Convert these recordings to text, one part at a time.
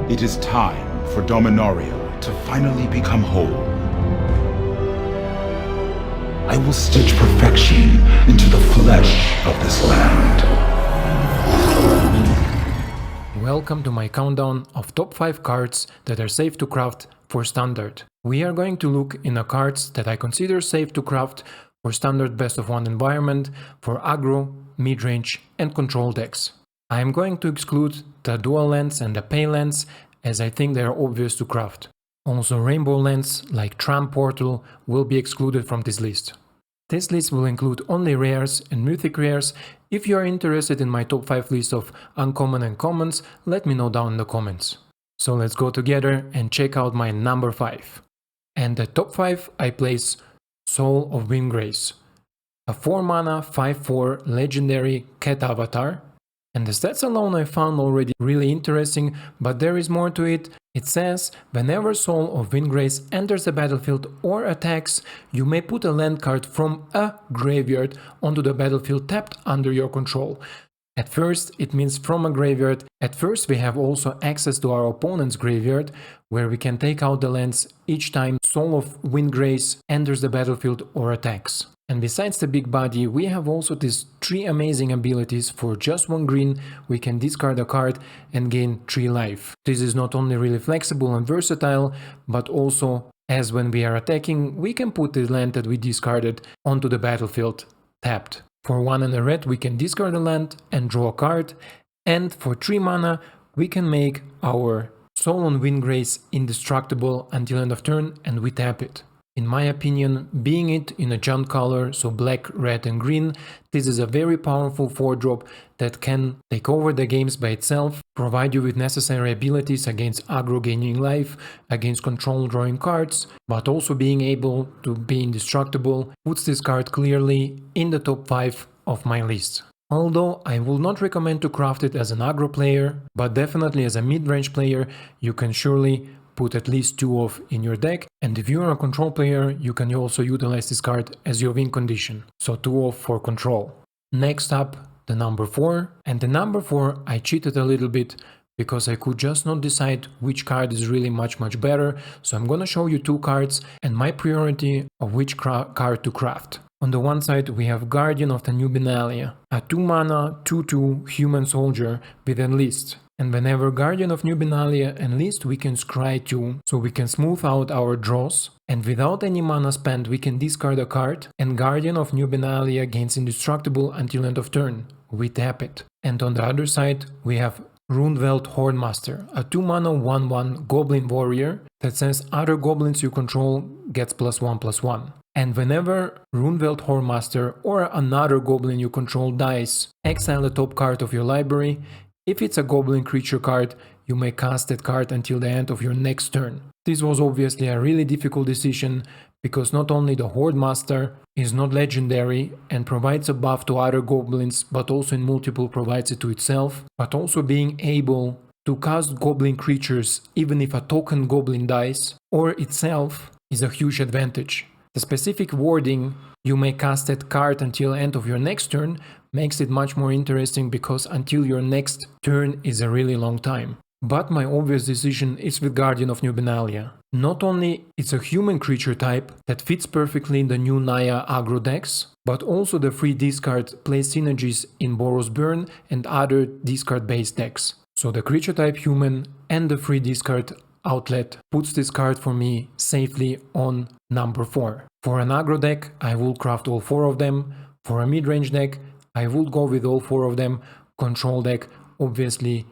It is time for Dominaria to finally become whole. I will stitch perfection into the flesh of this land. Welcome to my countdown of top 5 cards that are safe to craft for Standard. We are going to look in the cards that I consider safe to craft for Standard best of 1 environment, for aggro, mid-range and control decks. I am going to exclude the dual lands and the pay lands as I think they are obvious to craft. Also rainbow lands like Tram Portal will be excluded from this list. This list will include only rares and mythic rares. If you are interested in my top 5 list of uncommon and commons, let me know down in the comments. So let's go together and check out my number 5. And the top 5 I place Soul of Windgrace, a 4 mana 5/4 legendary cat avatar. And the stats alone I found already really interesting, but there is more to it. It says, whenever Soul of Windgrace enters the battlefield or attacks, you may put a land card from a graveyard onto the battlefield tapped under your control. At first, it means from a graveyard. At first, we have also access to our opponent's graveyard, where we can take out the lands each time Soul of Windgrace enters the battlefield or attacks. And besides the big body, we have also these 3 amazing abilities. For just 1 green, we can discard a card and gain 3 life. This is not only really flexible and versatile, but also, as when we are attacking, we can put the land that we discarded onto the battlefield tapped. For 1 and a red, we can discard a land and draw a card, and for 3 mana, we can make our Soul on Windgrace indestructible until end of turn and we tap it. In my opinion, being it in a junk color, so black, red and green, this is a very powerful 4-drop that can take over the games by itself, provide you with necessary abilities against aggro gaining life, against control drawing cards, but also being able to be indestructible puts this card clearly in the top 5 of my list. Although I will not recommend to craft it as an aggro player, but definitely as a mid-range player, you can surely put at least 2 of in your deck, and if you are a control player, you can also utilize this card as your win condition, so 2 of for control. Next up, the number 4, and the number 4 I cheated a little bit because I could just not decide which card is really much better, so I'm gonna show you 2 cards and my priority of which card to craft. On the one side we have Guardian of the Dominaria, a 2 mana 2/2 human soldier with Enlist. And whenever Guardian of Dominaria enlist, we can scry 2, so we can smooth out our draws, and without any mana spent we can discard a card, and Guardian of Dominaria gains indestructible until end of turn. We tap it. And on the other side we have Runeveld Hordemaster, a 2 mana 1/1 goblin warrior that says other goblins you control gets +1/+1. And whenever Runeveld Hordemaster or another goblin you control dies, exile the top card of your library. If it's a goblin creature card, you may cast that card until the end of your next turn. This was obviously a really difficult decision, because not only the Hordemaster is not legendary and provides a buff to other goblins, but also in multiple provides it to itself, but also being able to cast goblin creatures even if a token goblin dies, or itself, is a huge advantage. The specific wording, you may cast that card until end of your next turn, makes it much more interesting, because until your next turn is a really long time. But my obvious decision is with Guardian of Dominaria. Not only it's a human creature type that fits perfectly in the new Naya aggro decks, but also the free discard plays synergies in Boros Burn and other discard based decks. So the creature type human and the free discard outlet puts this card for me safely on number 4. For an aggro deck, I will craft all 4 of them. For a mid-range deck, I would go with all 4 of them. Control deck, obviously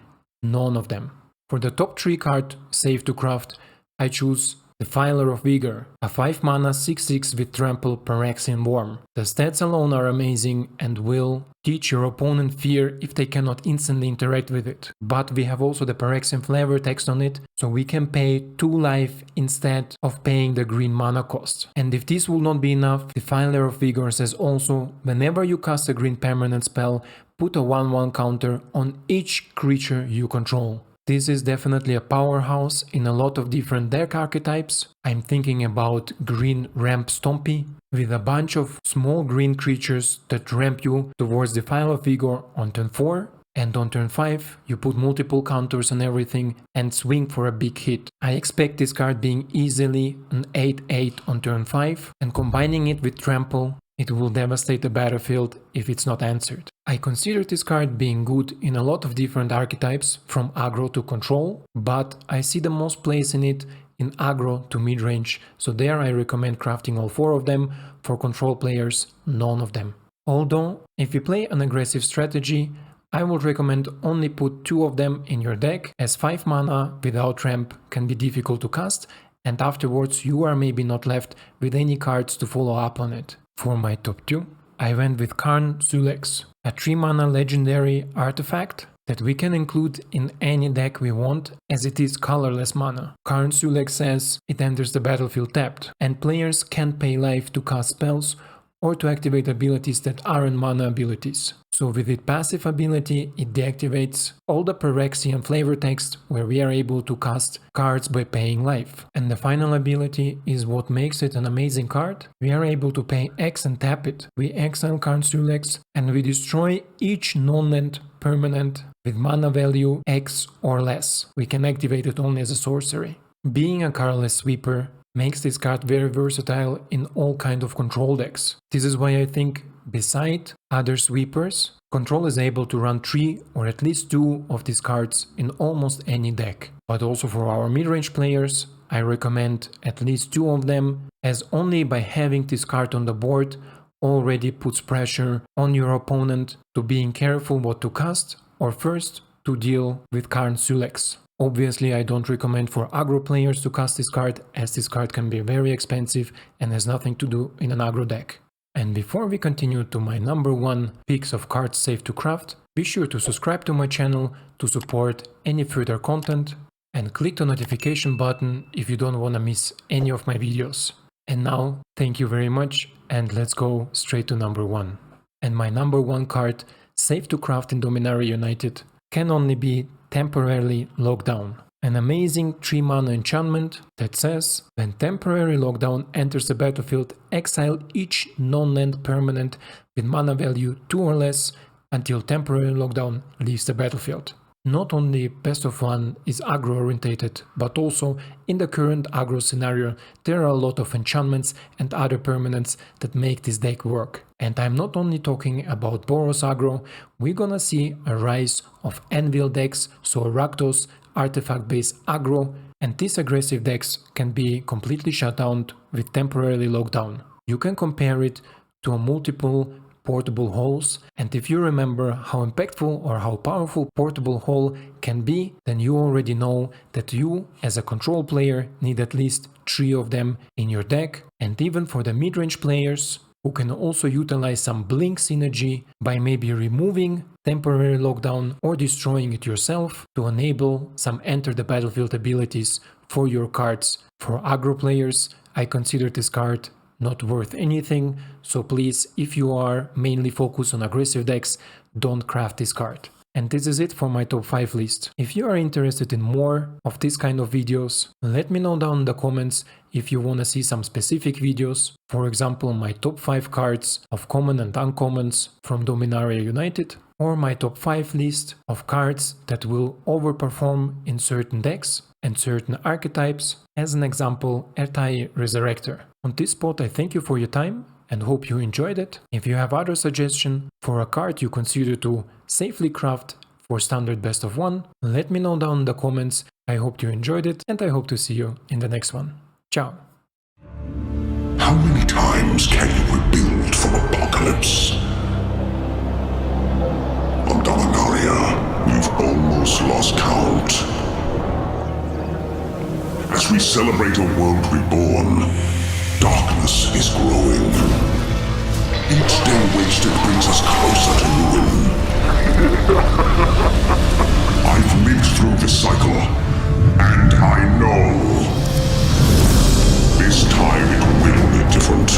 none of them. For the top 3 card safe to craft, I choose Defiler of Vigor, a 5 mana 6/6 with Trample Phyrexian Worm. The stats alone are amazing and will teach your opponent fear if they cannot instantly interact with it. But we have also the Phyrexian flavor text on it, so we can pay 2 life instead of paying the green mana cost. And if this will not be enough, Defiler of Vigor says also, whenever you cast a green permanent spell, put a 1/1 counter on each creature you control. This is definitely a powerhouse in a lot of different deck archetypes. I'm thinking about green ramp Stompy with a bunch of small green creatures that ramp you towards the Defiler of Vigor on turn 4 and on turn 5 you put multiple counters on everything and swing for a big hit. I expect this card being easily an 8/8 on turn 5, and combining it with Trample, it will devastate the battlefield if it's not answered. I consider this card being good in a lot of different archetypes, from aggro to control, but I see the most place in it in aggro to mid-range, so there I recommend crafting all 4 of them. For control players, none of them. Although, if you play an aggressive strategy, I would recommend only put 2 of them in your deck, as 5 mana without ramp can be difficult to cast, and afterwards you are maybe not left with any cards to follow up on it. For my top 2, I went with Karn Zulex, a 3 mana legendary artifact that we can include in any deck we want, as it is colorless mana. Karn Zulex says it enters the battlefield tapped, and players can't pay life to cast spells or to activate abilities that aren't mana abilities. So with its passive ability, it deactivates all the Phyrexian flavor text where we are able to cast cards by paying life. And the final ability is what makes it an amazing card. We are able to pay X and tap it. We exile Karn Zulex and we destroy each non-land permanent with mana value X or less. We can activate it only as a sorcery. Being a colorless sweeper makes this card very versatile in all kind of control decks. This is why I think, beside other sweepers, Control is able to run 3 or at least 2 of these cards in almost any deck. But also for our mid-range players, I recommend at least 2 of them, as only by having this card on the board already puts pressure on your opponent to being careful what to cast, or first to deal with Karn Zulex. Obviously, I don't recommend for aggro players to cast this card, as this card can be very expensive and has nothing to do in an aggro deck. And before we continue to my number 1 picks of cards safe to craft, be sure to subscribe to my channel to support any further content, and click the notification button if you don't want to miss any of my videos. And now, thank you very much, and let's go straight to number 1. And my number 1 card, safe to craft in Dominaria United, can only be Temporarily Lockdown. An amazing 3 mana enchantment that says, when Temporary Lockdown enters the battlefield, exile each non-land permanent with mana value 2 or less until Temporary Lockdown leaves the battlefield. Not only Best of 1 is aggro orientated, but also in the current aggro scenario there are a lot of enchantments and other permanents that make this deck work. And I'm not only talking about Boros aggro, we're gonna see a rise of Anvil decks, so Rakdos, artifact based aggro, and these aggressive decks can be completely shut down with Temporarily Lockdown. You can compare it to a multiple portable holes, and if you remember how impactful or how powerful portable hole can be, then you already know that you as a control player need at least 3 of them in your deck. And even for the mid-range players who can also utilize some blink synergy by maybe removing Temporary Lockdown or destroying it yourself to enable some enter the battlefield abilities for your cards. For aggro players, I consider this card not worth anything, so please, if you are mainly focused on aggressive decks, don't craft this card. And this is it for my top 5 list. If you are interested in more of this kind of videos, let me know down in the comments if you want to see some specific videos, for example my top 5 cards of common and uncommons from Dominaria United, or my top 5 list of cards that will overperform in certain decks and certain archetypes, as an example Ertai Resurrector. On this spot I thank you for your time and hope you enjoyed it. If you have other suggestion for a card you consider to safely craft for standard best of 1, let me know down in the comments. I hope you enjoyed it and I hope to see you in the next one. Ciao! How many times can you rebuild from apocalypse? On Dominaria, we've almost lost count. As we celebrate a world reborn, darkness is growing. Each day wasted brings us closer to ruin. I've lived through this cycle, and I know this time it will be different.